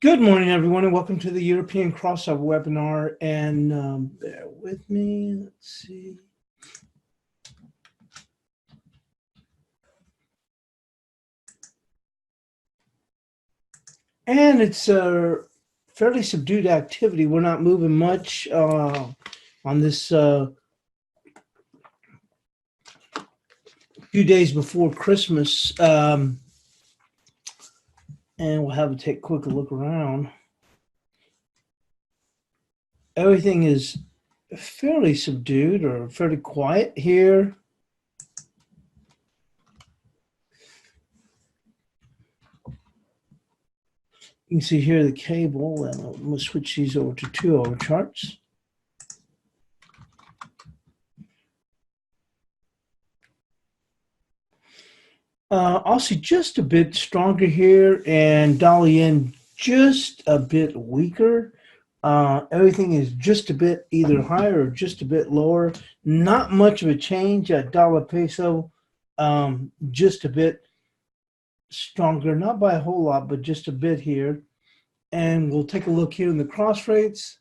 Good morning, everyone, and welcome to the European Crossover webinar. And bear with me. Let's see. And it's a fairly subdued activity. We're not moving much on this few days before Christmas. And we'll have to take a quick look around. Everything is fairly subdued or fairly quiet here. You can see here the cable, and I'm going to switch these over to 2-hour charts. Aussie just a bit stronger here, and dollar yen just a bit weaker. Everything is just a bit either higher or just a bit lower. Not much of a change. Dollar peso just a bit stronger, not by a whole lot, but just a bit here. And we'll take a look here in the cross rates.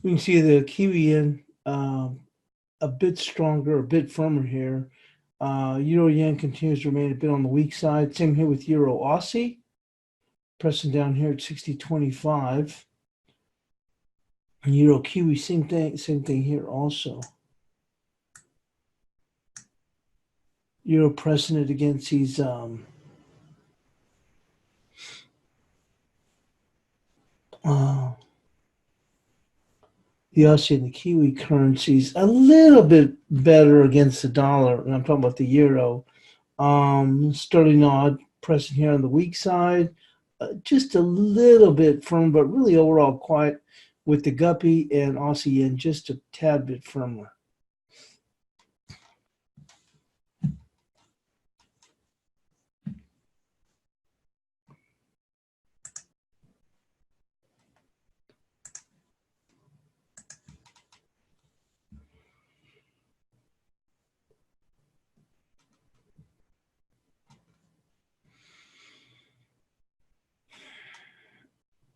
We can see the Kiwi yen a bit stronger, a bit firmer here. Euro yen continues to remain a bit on the weak side. Same here with Euro Aussie, pressing down here at 60.25. And Euro Kiwi, same thing here also. Euro pressing it against these the Aussie and the Kiwi currencies a little bit better against the dollar, and I'm talking about the euro. Sterling odd pressing here on the weak side, just a little bit firm, but really overall quiet with the guppy and Aussie yen just a tad bit firmer.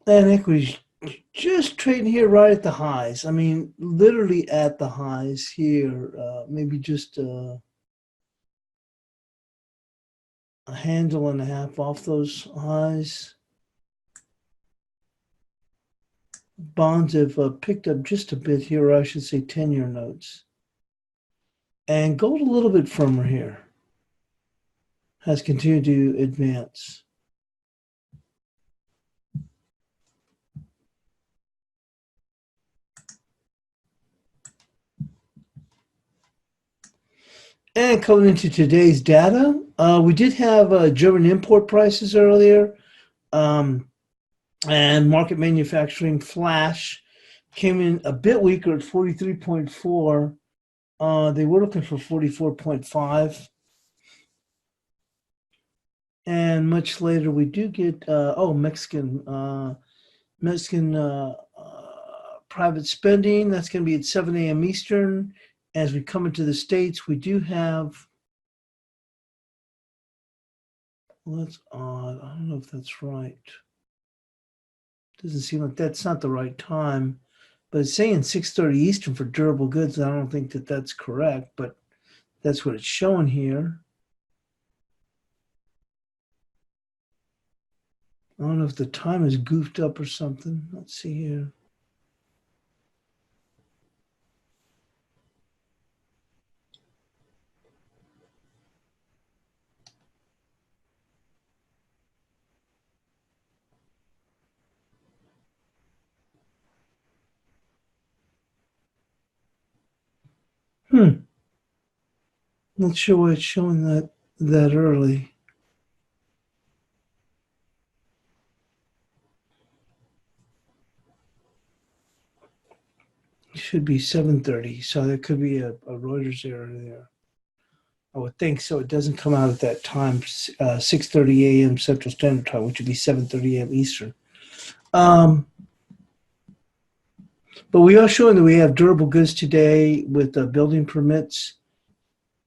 And equities just trading here right at the highs. I mean, literally at the highs here. Maybe just a handle and a half off those highs. Bonds have picked up just a bit here, or I should say 10-year notes. And gold a little bit firmer here. Has continued to advance. And coming into today's data, we did have German import prices earlier, and market manufacturing flash came in a bit weaker at 43.4. They were looking for 44.5. And much later, we do get, Mexican private spending. That's going to be at 7 a.m. Eastern. As we come into the States, we do have, well, that's odd. I don't know if that's right. Doesn't seem like that's not the right time. But it's saying 6:30 Eastern for durable goods. I don't think that that's correct, but that's what it's showing here. I don't know if the time is goofed up or something. Let's see here. Not sure why it's showing that early. Should be 7:30, so there could be a Reuters error there. I would think so. It doesn't come out at that time, 6:30 a.m. Central Standard Time, which would be 7:30 a.m. Eastern. Um, but we are showing that we have durable goods today with building permits.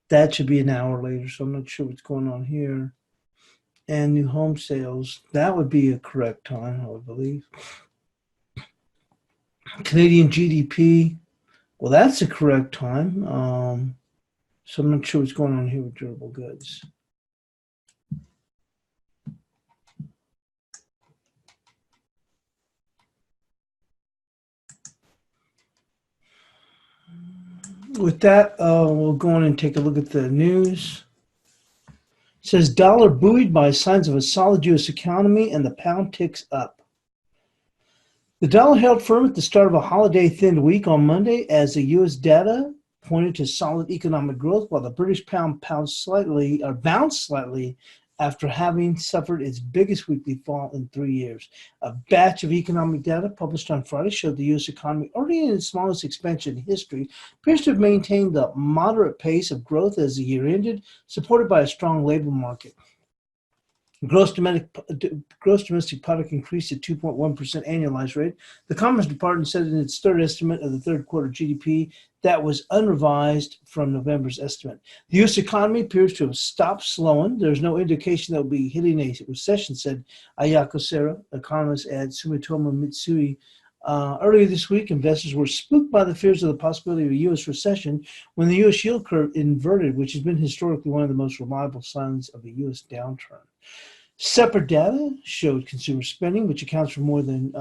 That should be an hour later, so I'm not sure what's going on here. And new home sales, that would be a correct time, I would believe. Canadian GDP, well, that's the correct time. So I'm not sure what's going on here with durable goods. With that, we'll go on and take a look at the news. It says dollar buoyed by signs of a solid U.S. economy and the pound ticks up. The dollar held firm at the start of a holiday-thinned week on Monday as the U.S. data pointed to solid economic growth, while the British pound bounced slightly after having suffered its biggest weekly fall in 3 years. A batch of economic data published on Friday showed the U.S. economy, already in its smallest expansion in history, appears to have maintained the moderate pace of growth as the year ended, supported by a strong labor market. Gross domestic product increased at 2.1% annualized rate. The Commerce Department said in its third estimate of the third quarter GDP that was unrevised from November's estimate. The U.S. economy appears to have stopped slowing. There's no indication that we'll be hitting a recession, said Ayako Sera, economist at Sumitomo Mitsui. Earlier this week, investors were spooked by the fears of the possibility of a U.S. recession when the U.S. yield curve inverted, which has been historically one of the most reliable signs of a U.S. downturn. Separate data showed consumer spending, which accounts for more than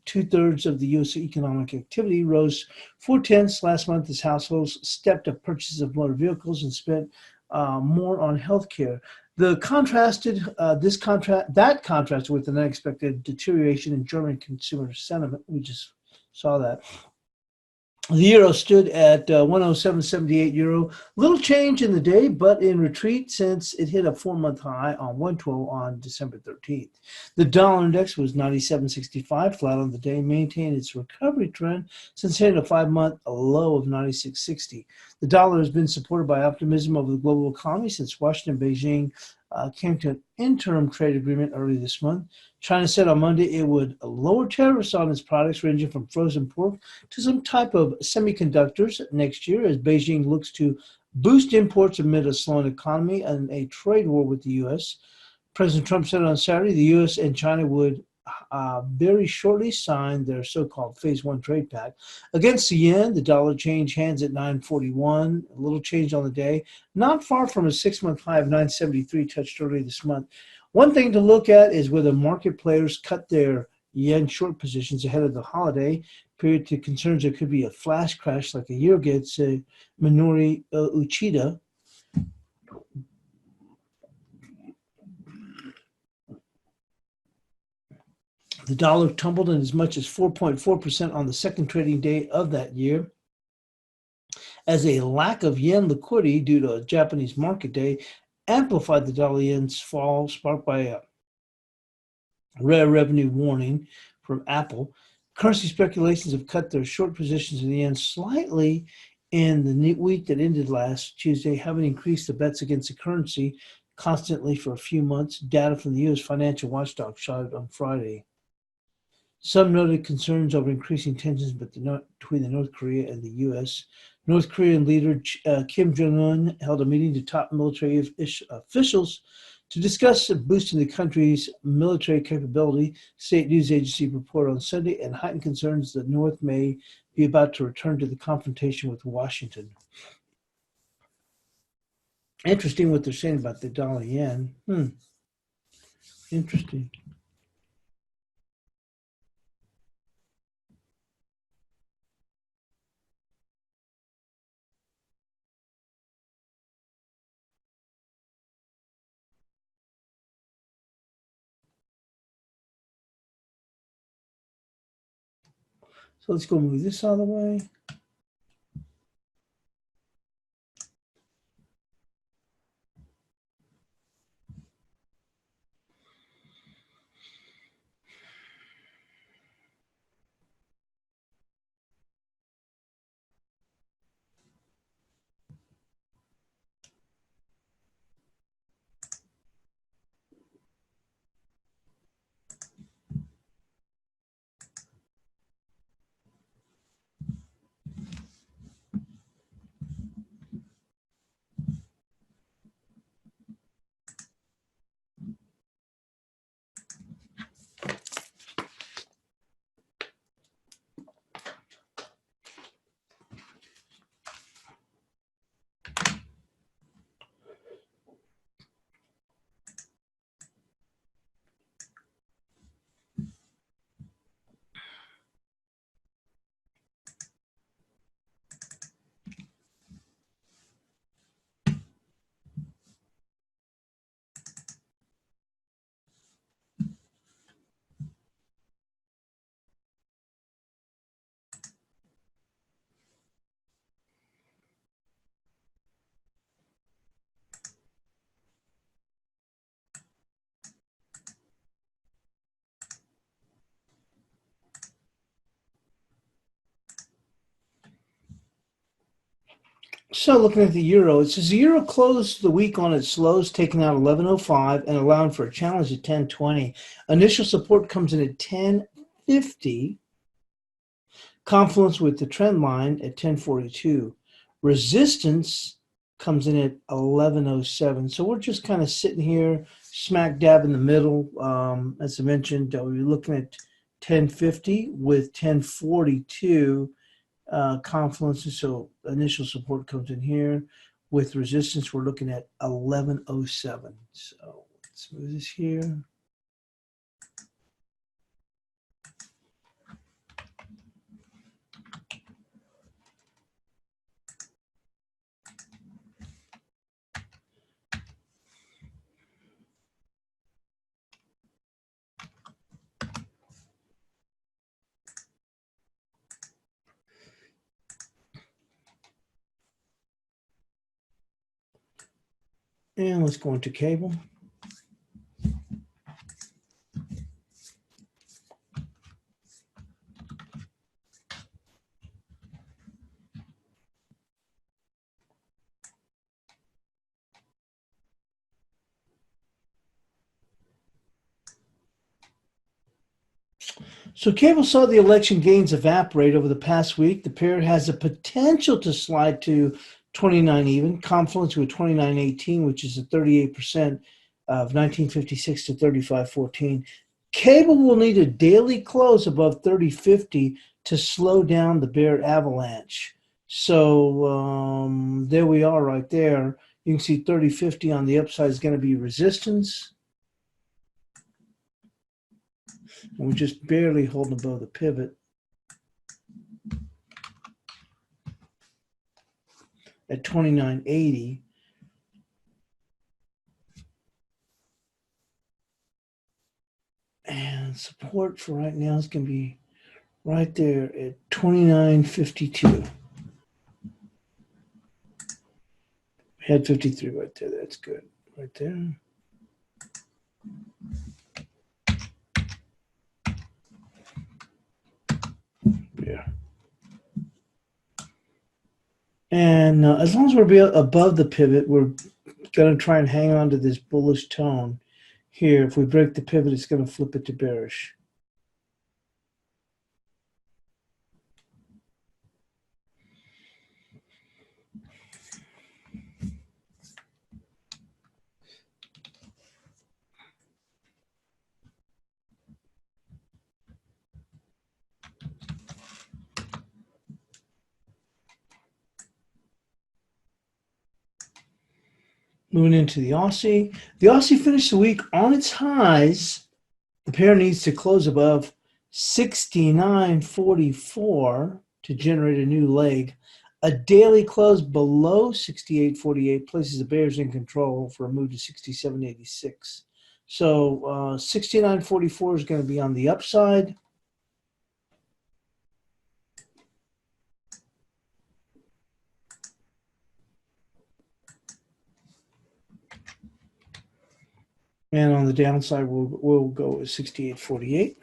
two-thirds of the U.S. economic activity, rose 4/10 last month as households stepped up purchases of motor vehicles and spent more on health care. That contrasted with an unexpected deterioration in German consumer sentiment. We just saw that. The euro stood at 107.78 euro. Little change in the day, but in retreat since it hit a 4-month high on 112 on December 13th. The dollar index was 97.65, flat on the day, maintained its recovery trend since hitting a 5-month low of 96.60. The dollar has been supported by optimism over the global economy since Washington and Beijing came to an interim trade agreement early this month. China said on Monday it would lower tariffs on its products ranging from frozen pork to some type of semiconductors next year as Beijing looks to boost imports amid a slowing economy and a trade war with the U.S. President Trump said on Saturday the U.S. and China would very shortly sign their so-called Phase 1 trade pact. Against the yen, the dollar changed hands at 9.41, a little change on the day, not far from a 6-month high of 9.73 touched earlier this month. One thing to look at is whether market players cut their yen short positions ahead of the holiday period to concerns there could be a flash crash like a year ago, said Minoru Uchida. The dollar tumbled in as much as 4.4% on the second trading day of that year as a lack of yen liquidity due to a Japanese market day amplified the dollar yen's fall, sparked by a rare revenue warning from Apple. Currency speculations have cut their short positions in the yen slightly in the week that ended last Tuesday, having increased the bets against the currency constantly for a few months. Data from the U.S. financial watchdog showed on Friday. Some noted concerns over increasing tensions between North Korea and the U.S. North Korean leader Kim Jong-un held a meeting to top military officials to discuss boosting the country's military capability, state news agency reported on Sunday, and heightened concerns that North may be about to return to the confrontation with Washington. Interesting what they're saying about the dollar yen. Interesting. So let's go move this out of the way. So looking at the euro, it says the euro closed the week on its lows, taking out 11.05 and allowing for a challenge at 10.20. Initial support comes in at 10.50. Confluence with the trend line at 10.42. Resistance comes in at 11.07. So we're just kind of sitting here smack dab in the middle. As I mentioned, we're looking at 10.50 with 10.42 confluence. So initial support comes in here. With resistance, we're looking at 11.07. So let's move this here. And let's go into cable. So cable saw the election gains evaporate over the past week. The pair has a potential to slide to 29 even, confluence with 29.18, which is a 38% of 1956 to 35.14. Cable will need a daily close above 30.50 to slow down the bear avalanche. So there we are right there. You can see 30.50 on the upside is going to be resistance. And we're just barely holding above the pivot at 29.80. And support for right now is going to be right there at 29.52. Had 53 right there. That's good. Right there. Yeah. And as long as we're above the pivot, we're going to try and hang on to this bullish tone here. If we break the pivot, it's going to flip it to bearish. Moving into the Aussie. The Aussie finished the week on its highs. The pair needs to close above 69.44 to generate a new leg. A daily close below 68.48 places the bears in control for a move to 67.86. So 69.44 is going to be on the upside. And on the downside, we'll go with 68.48.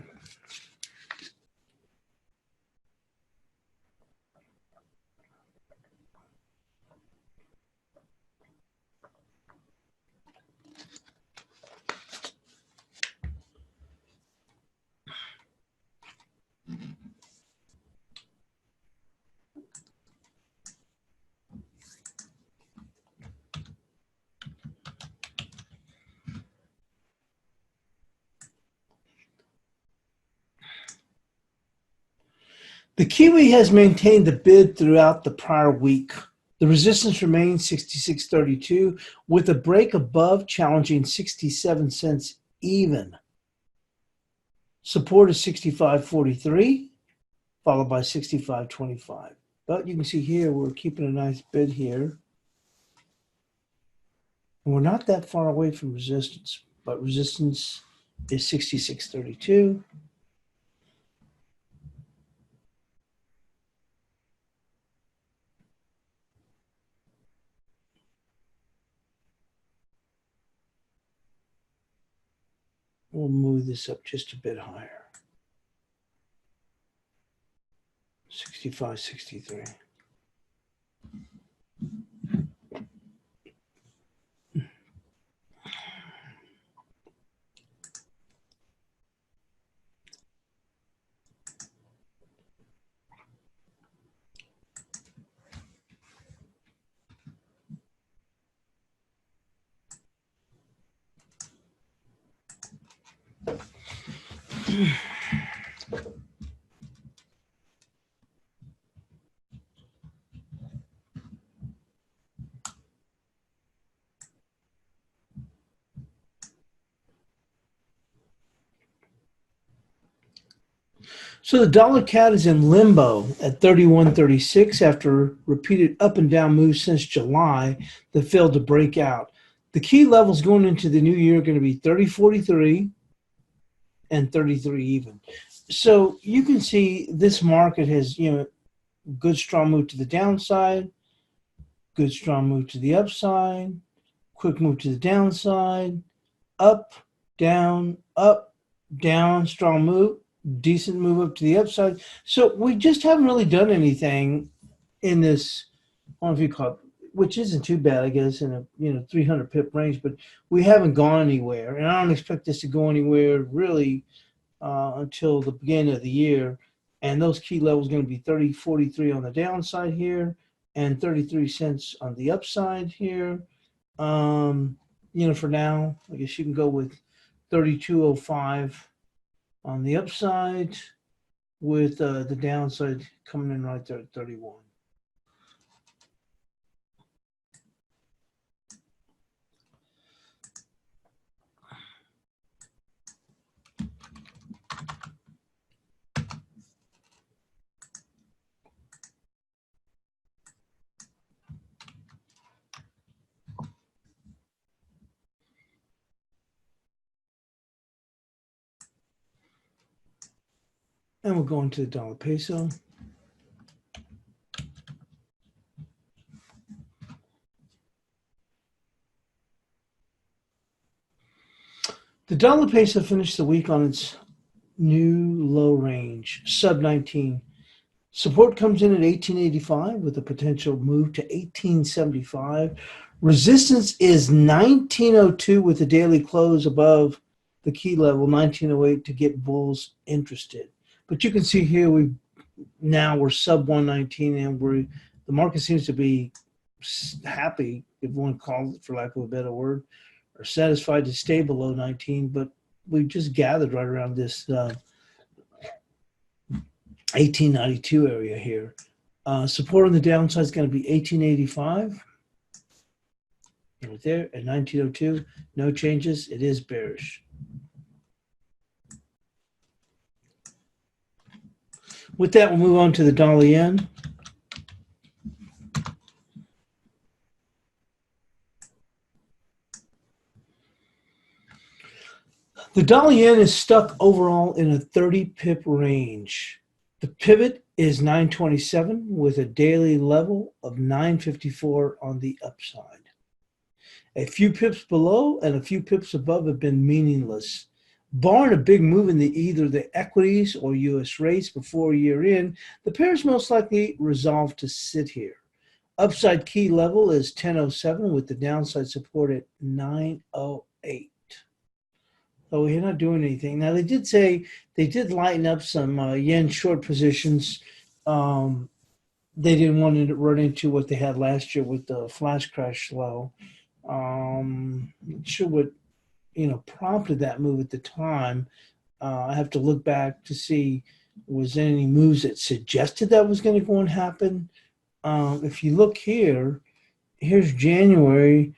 The Kiwi has maintained the bid throughout the prior week. The resistance remains 66.32 with a break above challenging 67 cents even. Support is 65.43 followed by 65.25. But you can see here we're keeping a nice bid here. And we're not that far away from resistance, but resistance is 66.32. We'll move this up just a bit higher. 65.63. So the dollar CAD is in limbo at 31.36 after repeated up and down moves since July that failed to break out. The key levels going into the new year are going to be 30.43 and 33 even. So you can see this market has, good strong move to the downside, good strong move to the upside, quick move to the downside, up, down, strong move, decent move up to the upside. So we just haven't really done anything in this, I don't know if you call it, which isn't too bad, I guess, in a 300 pip range, but we haven't gone anywhere, and I don't expect this to go anywhere really until the beginning of the year. And those key levels are going to be 30.43 on the downside here, and 33 cents on the upside here. For now, I guess you can go with 32.05 on the upside, with the downside coming in right there at 31. And we'll go into the dollar peso. The dollar peso finished the week on its new low range, sub 19. Support comes in at 1885 with a potential move to 1875. Resistance is 1902 with a daily close above the key level, 1908, to get bulls interested. But you can see here we're sub 119, and the market seems to be happy, if one calls it for lack of a better word, or satisfied to stay below 19. But we've just gathered right around this 1892 area here. Support on the downside is going to be 1885. Right there at 1902. No changes. It is bearish. With that, we'll move on to the dollar yen. The dollar yen is stuck overall in a 30 pip range. The pivot is 927 with a daily level of 954 on the upside. A few pips below and a few pips above have been meaningless. Barring a big move in either the equities or U.S. rates before year end, the pair is most likely resolved to sit here. Upside key level is 1007 with the downside support at 908. So we're not doing anything. Now, they did say they did lighten up some yen short positions. They didn't want to run into what they had last year with the flash crash low. Not sure what prompted that move at the time. I have to look back to see was there any moves that suggested that was going to go and happen. If you look here, here's January,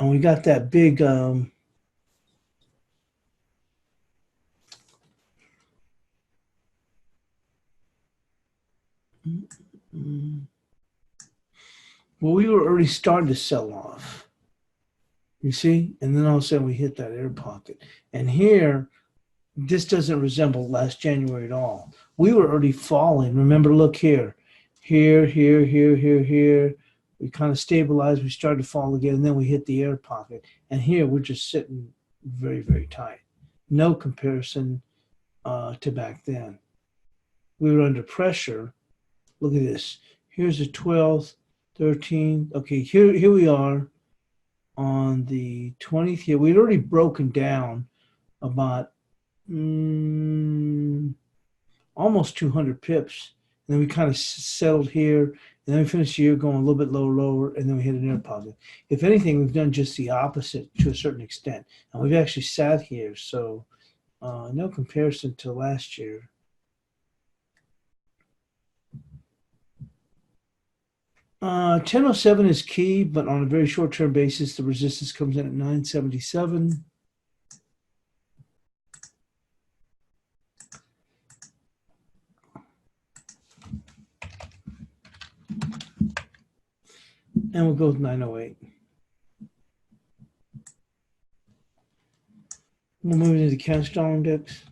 and we got that big well, we were already starting to sell off. You see? And then all of a sudden we hit that air pocket. And here, this doesn't resemble last January at all. We were already falling. Remember, look here. Here. We kind of stabilized. We started to fall again, and then we hit the air pocket. And here we're just sitting very, very tight. No comparison to back then. We were under pressure. Look at this. Here's the 12th, 13th. Okay, here we are on the 20th here. We'd already broken down about almost 200 pips. And then we kind of settled here. And then we finished the year going a little bit lower, and then we hit an air pocket. If anything, we've done just the opposite to a certain extent. And we've actually sat here. So No comparison to last year. Uh, 1007 is key, but on a very short-term basis, the resistance comes in at 977. And we'll go with 908. We'll move into the cash dollar index.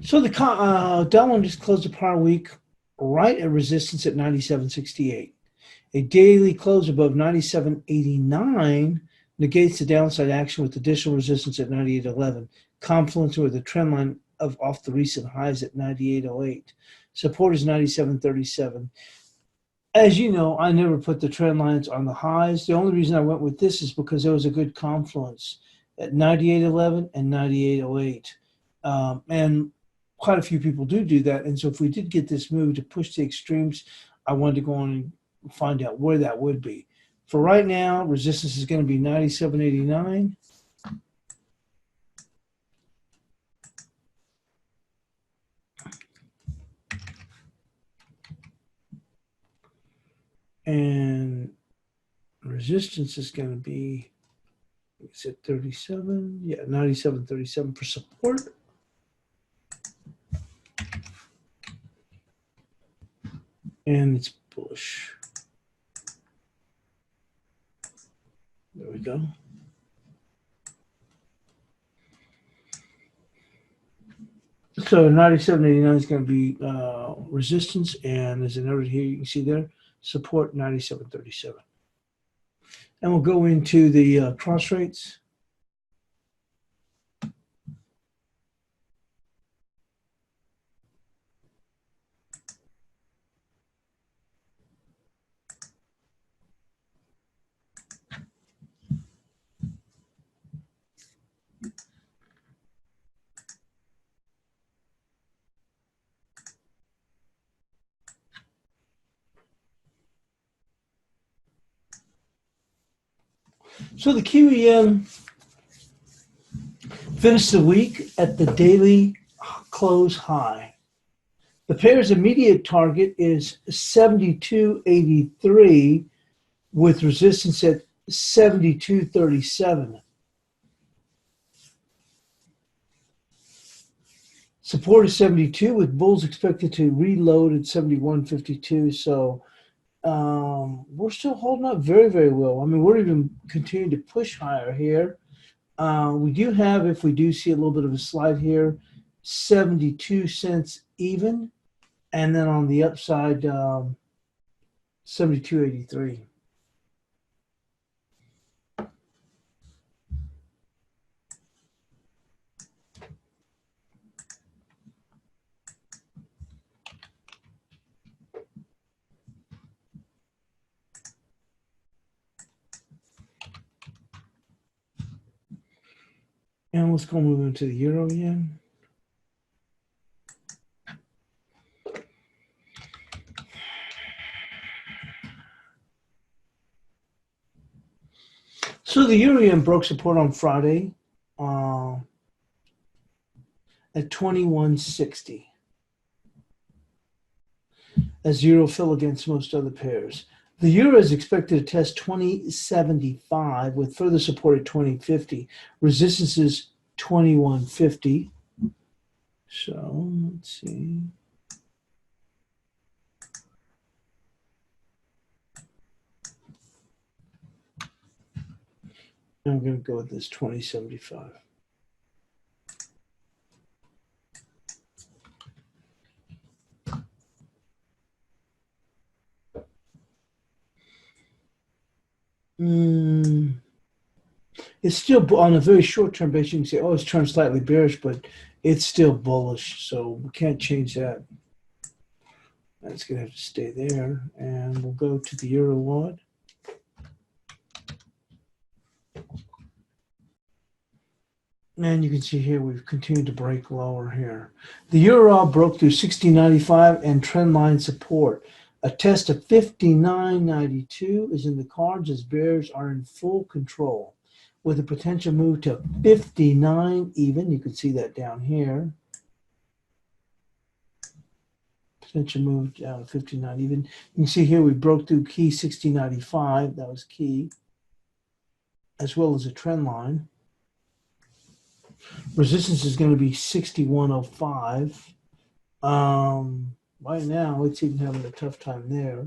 So the dollar index closed the prior week right at resistance at 97.68. A daily close above 97.89 negates the downside action with additional resistance at 98.11, confluencing with the trend line of off the recent highs at 98.08. Support is 97.37. As you know, I never put the trend lines on the highs. The only reason I went with this is because there was a good confluence at 98.11 and 98.08. And quite a few people do that. And so if we did get this move to push the extremes, I wanted to go on and find out where that would be. For right now, resistance is going to be 97.89. And resistance is going to be, is it 37? Yeah, 97.37 for support. And it's bullish. There we go. So 97.89 is going to be resistance, and there's another here you can see there, support 97.37. And we'll go into the cross rates. So the Kiwi yen finished the week at the daily close high. The pair's immediate target is 72.83 with resistance at 72.37. Support is 72 with bulls expected to reload at 71.52. So we're still holding up very, very well. I mean, we're even continuing to push higher here. We do have, if we do see a little bit of a slide here, 72 cents even. And then on the upside, 72.83. And let's go move into the euro yen. So the euro yen broke support on Friday at 21.60 as euro fell against most other pairs. The euro is expected to test 20.75 with further support at 20.50. Resistance is 21.50. So let's see. I'm going to go with this 20.75. It's still on a very short-term basis. You can say, oh, it's turned slightly bearish, but it's still bullish, so we can't change that. That's going to have to stay there, and we'll go to the euro wad. And you can see here we've continued to break lower here. The euro broke through 60.95 and trend line support. A test of 59.92 is in the cards as bears are in full control. With a potential move to 59 even, you can see that down here. Potential move down to 59 even. You can see here we broke through key 60.95. That was key, as well as a trend line. Resistance is going to be 61.05. Right now, it's even having a tough time there.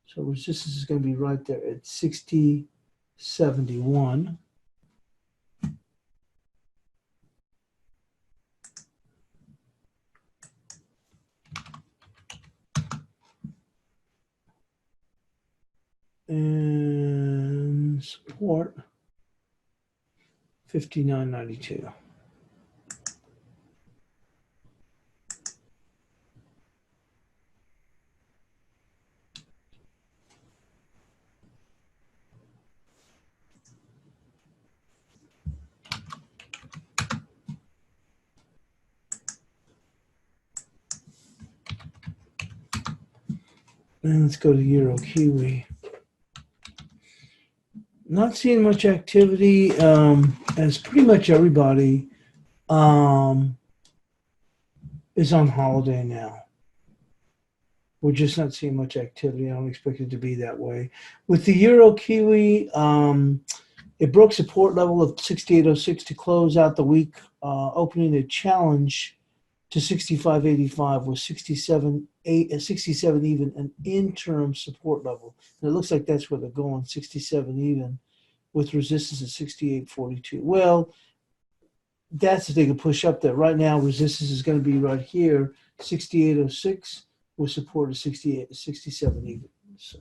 So resistance is going to be right there at 60.71. And support 59.92. And let's go to Euro Kiwi. Not seeing much activity, as pretty much everybody is on holiday now. We're just not seeing much activity. I don't expect it to be that way. With the Euro Kiwi, it broke support level of 68.06 to close out the week, opening a challenge to 65.85 with 67 even, an interim support level. And it looks like that's where they're going, 67 even, with resistance at 68.42. Well, that's if they can push up there. Right now, resistance is going to be right here, 68.06, with support at 67 even. So.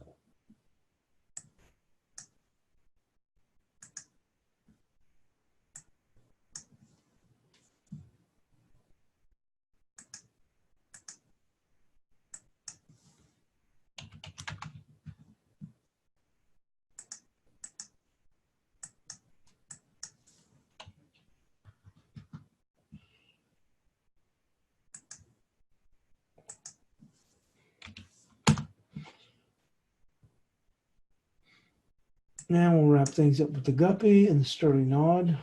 Now we'll wrap things up with the guppy and the sterling nod.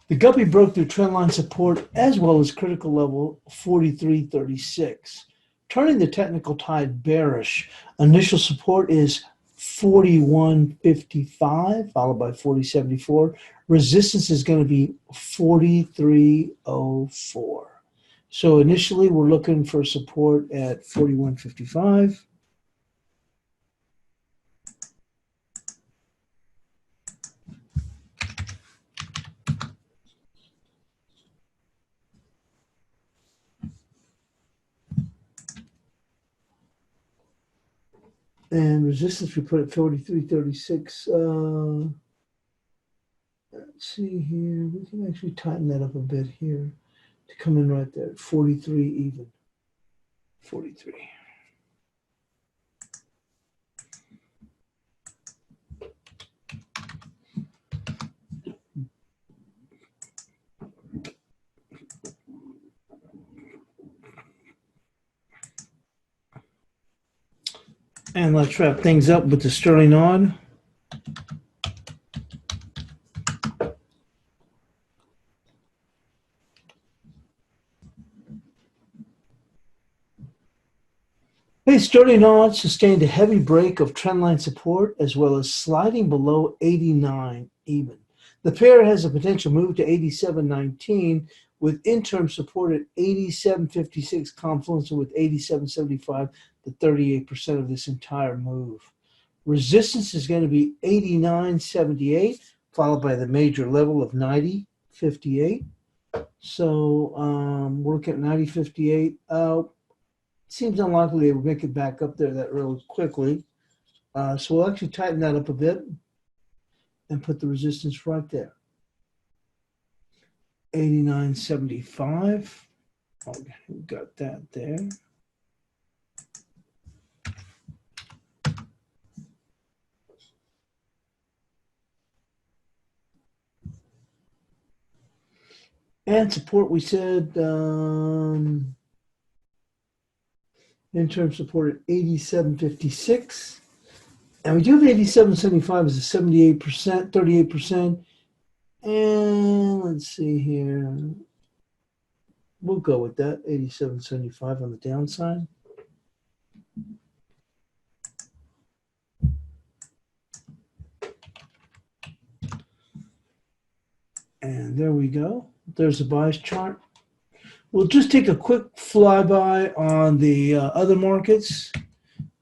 The guppy broke through trendline support as well as critical level 43.36, turning the technical tide bearish. Initial support is 41.55, followed by 40.74. Resistance is going to be 43.04. So initially, we're looking for support at 41.55. And resistance, we put at 43.36. Let's see here. We can actually tighten that up a bit here to come in right there at 43 even. 43. And let's wrap things up with the sterling on. Hey, sterling on sustained a heavy break of trendline support as well as sliding below 89 even. The pair has a potential move to 87.19 with interim support at 87.56, confluence with 87.75, the 38% of this entire move. Resistance is going to be 89.78, followed by the major level of 90.58. So we're looking at 90.58. Seems unlikely they will make it back up there that real quickly. So we'll actually tighten that up a bit and put the resistance right there. 89.75. Okay, we got that there. And support, we said interim support at 87.56. And we do have 87.75 as a 78%, 38%. And let's see here. We'll go with that, 87.75 on the downside. And there we go. There's the bias chart. We'll just take a quick flyby on the other markets.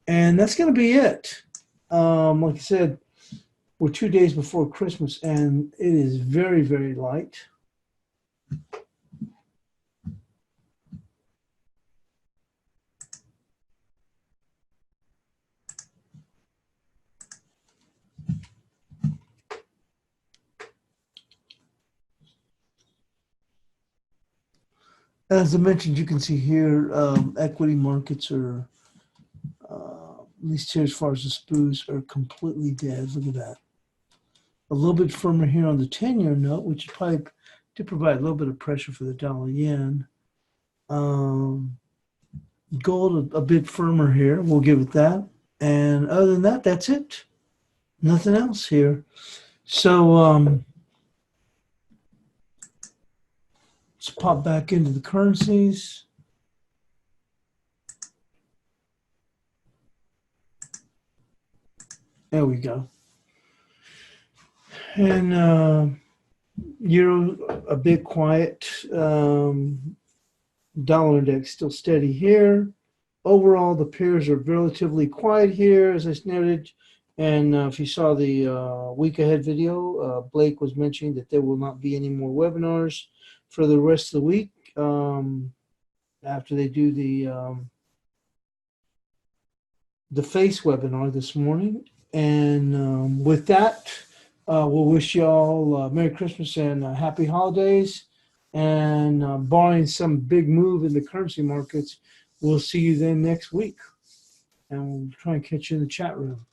And that's going to be it. Like I said, we're 2 days before Christmas, and it is very, very light. As I mentioned, you can see here, equity markets are, at least here as far as the SPOOs, are completely dead. Look at that. A little bit firmer here on the 10-year note, which is probably to provide a little bit of pressure for the dollar yen. Gold a bit firmer here. We'll give it that. And other than that, that's it. Nothing else here. So let's pop back into the currencies. There we go. And euro a bit quiet. Dollar index still steady here. Overall, the pairs are relatively quiet here, as I noted. And if you saw the week ahead video, Blake was mentioning that there will not be any more webinars for the rest of the week after they do the face webinar this morning. And with that, we'll wish you all Merry Christmas and Happy Holidays. And barring some big move in the currency markets, we'll see you then next week. And we'll try and catch you in the chat room.